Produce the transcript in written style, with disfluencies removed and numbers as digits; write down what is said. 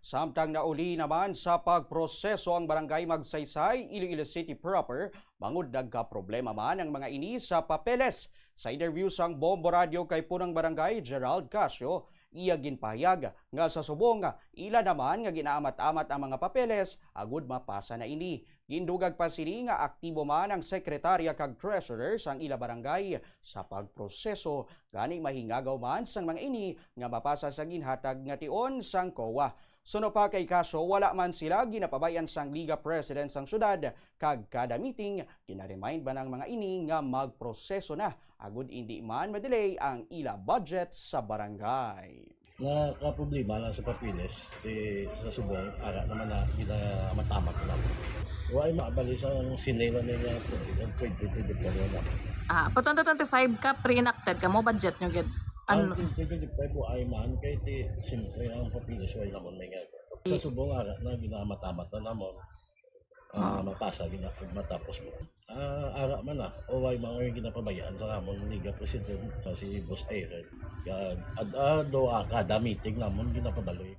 Samtang nauli naman sa pagproseso ang barangay Magsaysay, Iloilo City proper, bangod nagka-problema man ang mga ini sa papeles. Sa interview sang Bombo Radio kay punang barangay Gerald Casio, iya ginpahayag nga sa subong ila naman nga ginaamat-amat ang mga papeles agud mapasa na ini. Gindugag pa sini nga aktibo man ang sekretarya kag treasurer sang ila barangay sa pagproseso gani mahingagaw man sang mga ini nga mapasa sa ginhatag nga tion sang COA. Suno pa kay kaso wala man sila ginapabayan sang Liga President sang syudad kag kada meeting ginaremind ba ng mga ini nga magproseso na agud hindi man madelay ang ila budget sa barangay. Problema lang sa papilis, sa subong, ara naman na ginamatamak lang. Huwag maabalis ang sinela nila ang 2024 na. Pa 2025 ka pre-enacted ka mo budget nyo gid. Ang 2025 po ay man kay siyempre ang papilis wala naman may nga. Sa subong ara na ginamatamak na namon. Mapasa matapos mo. Ara man na o way mga ginapabayaan sa amon Liga President si Boss Aaron. Kaya kada meeting namon ginapabaloy.